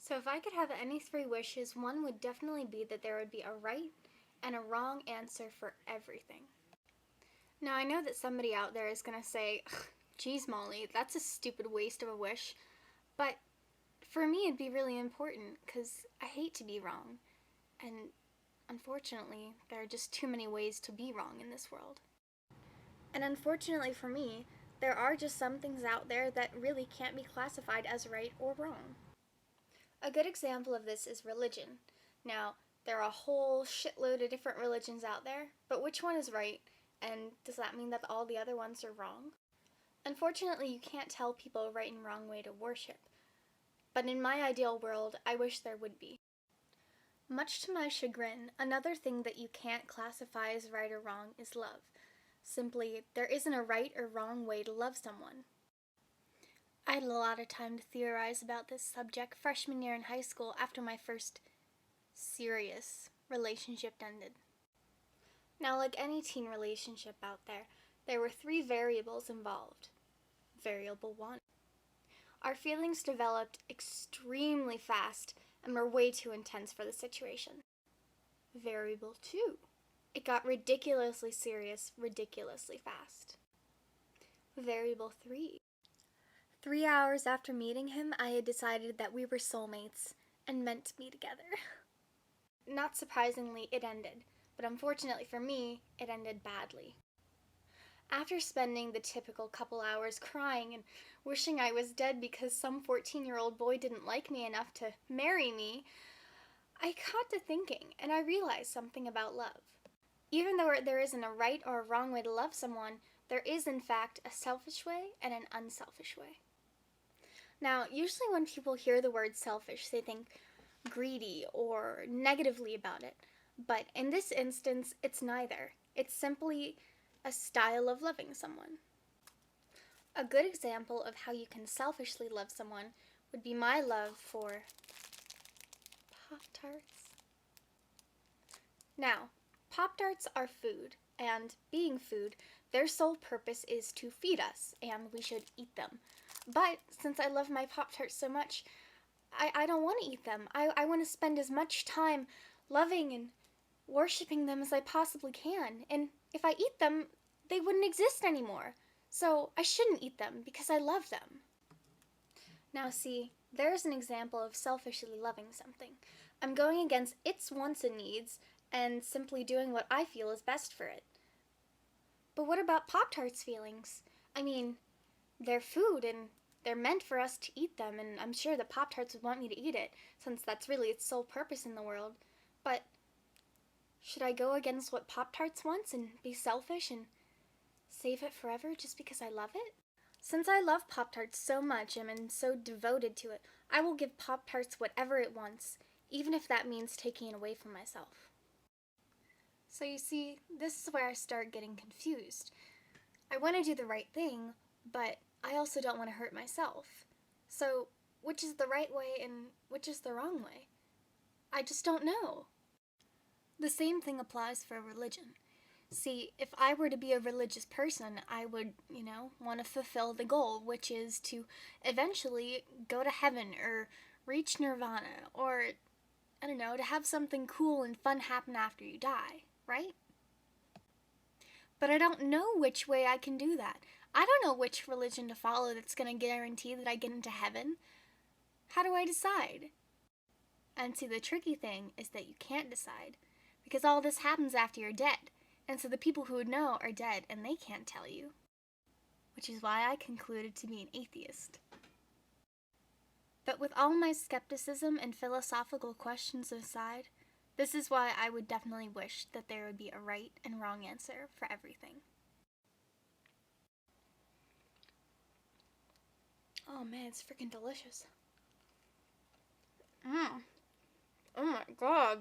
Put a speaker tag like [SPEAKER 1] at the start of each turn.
[SPEAKER 1] So if I could have any three wishes, one would definitely be that there would be a right and a wrong answer for everything. Now I know that somebody out there is going to say, geez Molly, that's a stupid waste of a wish, but for me it'd be really important because I hate to be wrong, and unfortunately there are just too many ways to be wrong in this world. And unfortunately for me, there are just some things out there that really can't be classified as right or wrong. A good example of this is religion. Now, there are a whole shitload of different religions out there, but which one is right, and does that mean that all the other ones are wrong? Unfortunately, you can't tell people a right and wrong way to worship, but in my ideal world, I wish there would be. Much to my chagrin, another thing that you can't classify as right or wrong is love. Simply, there isn't a right or wrong way to love someone. I had a lot of time to theorize about this subject freshman year in high school after my first serious relationship ended. Now, like any teen relationship out there were three variables involved. Variable 1. Our feelings developed extremely fast and were way too intense for the situation. Variable 2. It got ridiculously serious ridiculously fast. Variable 3. 3 hours after meeting him, I had decided that we were soulmates and meant to be together. Not surprisingly, it ended, but unfortunately for me, it ended badly. After spending the typical couple hours crying and wishing I was dead because some 14-year-old boy didn't like me enough to marry me, I got to thinking, and I realized something about love. Even though there isn't a right or a wrong way to love someone, there is in fact a selfish way and an unselfish way. Now, usually when people hear the word selfish, they think greedy or negatively about it. But in this instance, it's neither. It's simply a style of loving someone. A good example of how you can selfishly love someone would be my love for Pop-Tarts. Now, Pop-Tarts are food, and being food, their sole purpose is to feed us, and we should eat them. But since I love my Pop-Tarts so much, I don't want to eat them. I want to spend as much time loving and worshipping them as I possibly can. And if I eat them, they wouldn't exist anymore. So I shouldn't eat them because I love them. Now see, there's an example of selfishly loving something. I'm going against its wants and needs and simply doing what I feel is best for it. But what about Pop-Tarts' feelings? I mean, they're food and they're meant for us to eat them, and I'm sure that Pop-Tarts would want me to eat it, since that's really its sole purpose in the world. But should I go against what Pop-Tarts wants and be selfish and save it forever just because I love it? Since I love Pop-Tarts so much and am so devoted to it, I will give Pop-Tarts whatever it wants, even if that means taking it away from myself. So you see, this is where I start getting confused. I want to do the right thing, but I also don't want to hurt myself. So, which is the right way and which is the wrong way? I just don't know. The same thing applies for religion. See, if I were to be a religious person, I would, want to fulfill the goal, which is to eventually go to heaven or reach nirvana or, to have something cool and fun happen after you die, right? But I don't know which way I can do that. I don't know which religion to follow that's going to guarantee that I get into heaven. How do I decide? And see, the tricky thing is that you can't decide, because all this happens after you're dead, and so the people who would know are dead and they can't tell you. Which is why I concluded to be an atheist. But with all my skepticism and philosophical questions aside, this is why I would definitely wish that there would be a right and wrong answer for everything. Oh man, it's freaking delicious. Oh my god.